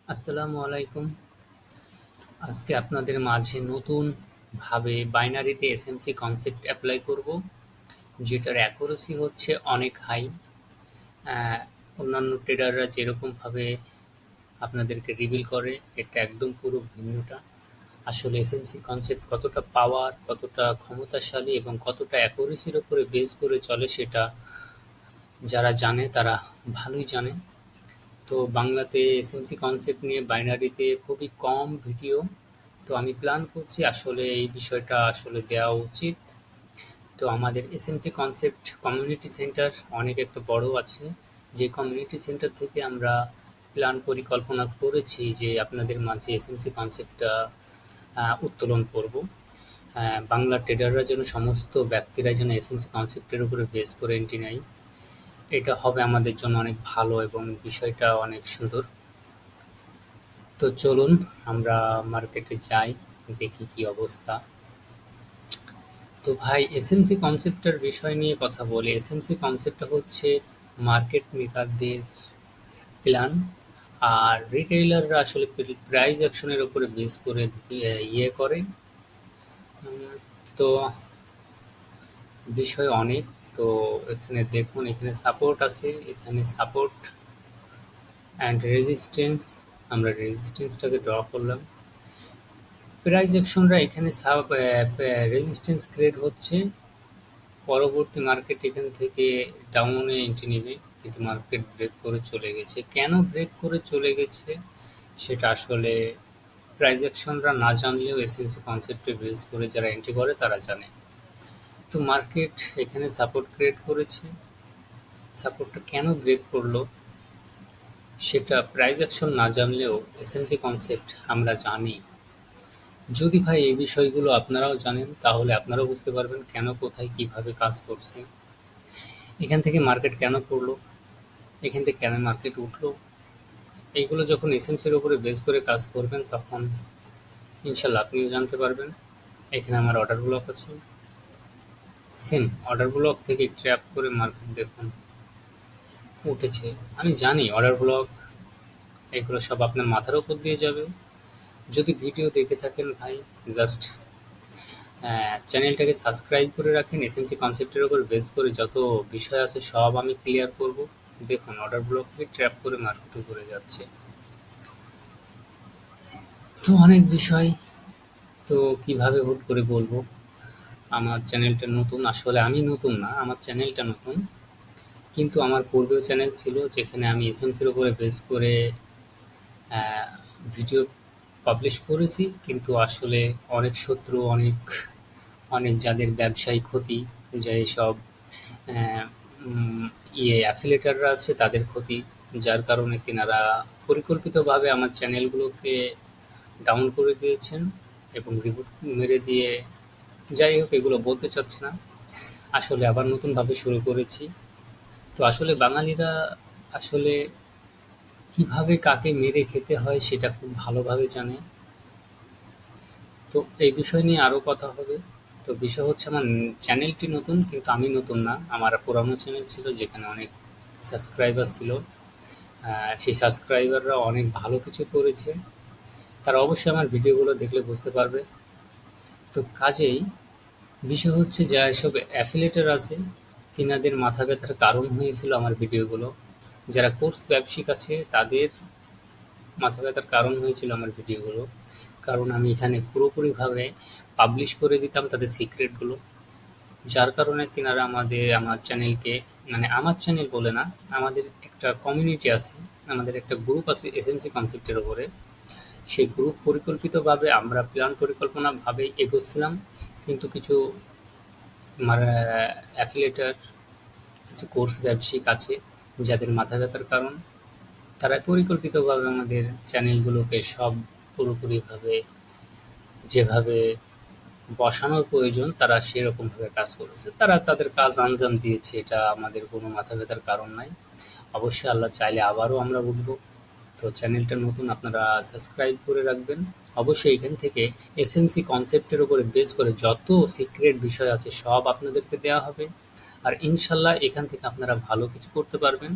আসসালামু আলাইকুম। আজকে আপনাদের মাঝে নতুন ভাবে বাইনারিতে এসএমসি কনসেপ্ট এপ্লাই করব, যেটার অ্যাকুরেসি হচ্ছে অনেক হাই। অন্যান্য ট্রেডাররা যেরকমভাবে আপনাদেরকে রিভিল করে, এটা একদম পুরো ভিন্নটা। আসলে এসএমসি কনসেপ্ট কতটা পাওয়ার, কতটা ক্ষমতাশালী এবং কতটা অ্যাকুরেসির উপরে বেস করে চলে, সেটা যারা জানে তারা ভালোই জানে। তো বাংলাতে এসএমসি কনসেপ্ট নিয়ে বাইনারিতে খুবই কম ভিডিও। তো আমি প্ল্যান করছি আসলে এই বিষয়টা আসলে দেওয়া উচিত। তো আমাদের এসএমসি কনসেপ্ট কমিউনিটি সেন্টার অনেক একটা বড় আছে, যে কমিউনিটি সেন্টার থেকে আমরা প্ল্যান পরিকল্পনা করেছি যে আপনাদের মাঝে এসএমসি কনসেপ্টটা উত্তোলন করব। বাংলা ট্রেডাররা যেন, সমস্ত ব্যক্তিরা যেন এসএমসি কনসেপ্টের উপরে বেস করে এন্ট্রি নেয়। এটা হবে আমাদের জন্য অনেক ভালো এবং বিষয়টা অনেক সুন্দর। তো চলুন আমরা মার্কেটে যাই, দেখি কি অবস্থা। তো ভাই, এসএমসি কনসেপ্টের বিষয় নিয়ে কথা বলি। এসএমসি কনসেপ্টটা হচ্ছে মার্কেট মেকারদের প্ল্যান, আর রিটেইলাররা আসলে প্রাইস অ্যাকশনের উপরে বেস করে ইয়ে করে। তো বিষয় অনেক। তো এখানে দেখুন, এখানে সাপোর্ট আছে, এখানে সাপোর্ট অ্যান্ড রেজিস্ট্যান্স। আমরা রেজিস্ট্যান্সটাকে ড্র করলাম। প্রাইস অ্যাকশনরা এখানে রেজিস্ট্যান্স ক্রিয়েট হচ্ছে, পরবর্তী মার্কেট এখান থেকে ডাউনে এন্ট্রি নেবে, কিন্তু মার্কেট ব্রেক করে চলে গেছে। কেন ব্রেক করে চলে গেছে সেটা আসলে প্রাইস অ্যাকশনরা না জানলেও এসএমসি কনসেপ্টে বেস করে যারা এন্ট্রি করে তারা জানে। তো মার্কেট এখানে সাপোর্ট ক্রিয়েট করেছে, সাপোর্টটা কেন ব্রেক করলো সেটা প্রাইস অ্যাকশন না জানলেও এসএমসি কনসেপ্ট আমরা জানি। যদি ভাই এই বিষয়গুলো আপনারাও জানেন, তাহলে আপনারাও বুঝতে পারবেন কেন, কোথায়, কিভাবে কাজ করছে। এখান থেকে মার্কেট কেন পড়লো, এখান থেকে কেন মার্কেট উঠলো, এইগুলো যখন এসএমসির উপরে বেস করে কাজ করবেন, তখন ইনশাল্লাহ আপনিও জানতে পারবেন। এখানে আমার অর্ডার ব্লক আছে, সেম অর্ডার ব্লক থেকে ট্র্যাপ করে মার্কেট দেখুন উঠেছে। আমি জানি অর্ডার ব্লক এগুলো সব আপনার মাথার উপর দিয়ে যাবে। যদি ভিডিও দেখে থাকেন ভাই, জাস্ট চ্যানেলটাকে সাবস্ক্রাইব করে রাখেন। এসএমসি কনসেপ্টের উপর বেস করে যত বিষয় আছে সব আমি ক্লিয়ার করব। দেখুন অর্ডার ব্লককে ট্র্যাপ করে মার্কেট উপরে যাচ্ছে। তো অনেক বিষয়, তো কিভাবে হুট করে বলবো। আমার চ্যানেলটা নতুন, আসলে আমি নতুন না, আমার চ্যানেলটা নতুন। কিন্তু আমার পূর্বেও চ্যানেল ছিল, যেখানে আমি এসএমসির উপরে বেস করে ভিডিও পাবলিশ করেছি। কিন্তু আসলে অনেক শত্রু, অনেক অনেক যাদের ব্যবসায়ী ক্ষতি, যে সব আহ, উম, অ্যাফিলিয়েটাররা আছে তাদের ক্ষতি, যার কারণে তিনারা পরিকল্পিতভাবে আমার চ্যানেলগুলোকে ডাউন করে দিয়েছেন এবং রিপোর্ট মেরে দিয়ে, যাই হোক এগুলো বলতে চাচ্ছি না। আসলে আবার নতুনভাবে শুরু করেছি। তো আসলে বাঙালিরা আসলে কিভাবে কাকে মেরে খেতে হয় সেটা খুব ভালোভাবে জানে। তো এই বিষয় নিয়ে আরও কথা হবে। তো বিষয় হচ্ছে, আমার চ্যানেলটি নতুন, কিন্তু আমি নতুন না। আমার পুরানো চ্যানেল ছিল, যেখানে অনেক সাবস্ক্রাইবার ছিল। সেই সাবস্ক্রাইবাররা অনেক ভালো কিছু করেছে, তারা অবশ্যই আমার ভিডিওগুলো দেখলে বুঝতে পারবে। তো কাজেই বিষয় হচ্ছে, যা এসব অ্যাফিলিয়েটর আছে তিনাদের মাথা ব্যথার কারণ হয়েছিল আমার ভিডিওগুলো। যারা কোর্স ব্যবসায়িক আছে তাদের মাথা ব্যথার কারণ হয়েছিল আমার ভিডিওগুলো, কারণ আমি এখানে পুরোপুরিভাবে পাবলিশ করে দিতাম তাদের সিক্রেটগুলো। যার কারণে তিনারা আমার চ্যানেলকে, মানে আমার চ্যানেল বলে না, আমাদের একটা কমিউনিটি আছে, আমাদের একটা গ্রুপ আছে এসএমসি কনসেপ্টের উপরে। সেই গ্রুপ পরিকল্পিতভাবে আমরা প্ল্যান পরিকল্পনাভাবেই এগোচ্ছিলাম। কিন্তু কিছু আমার অ্যাফিলিয়েটর, কিছু কোর্স ব্যবসায়িক আছে যাদের মাথা ব্যথার কারণ, তারা পরিকল্পিতভাবে আমাদের চ্যানেলগুলোকে সব পুরোপুরিভাবে যেভাবে বসানোর প্রয়োজন তারা সেরকমভাবে কাজ করেছে। তারা তাদের কাজ আঞ্জাম দিয়েছে, এটা আমাদের কোনো মাথা ব্যথার কারণ নাই। অবশ্যই আল্লাহ চাইলে আবারও আমরা উঠবো। তো চ্যানেলটা নতুন, আপনারা সাবস্ক্রাইব করে রাখবেন। অবশ্যই এখান থেকে এসএমসি কনসেপ্টের উপরে বেস করে যত সিক্রেট বিষয় আছে সব আপনাদেরকে দেওয়া হবে। আর ইনশাল্লাহ এখান থেকে আপনারা ভালো কিছু করতে পারবেন।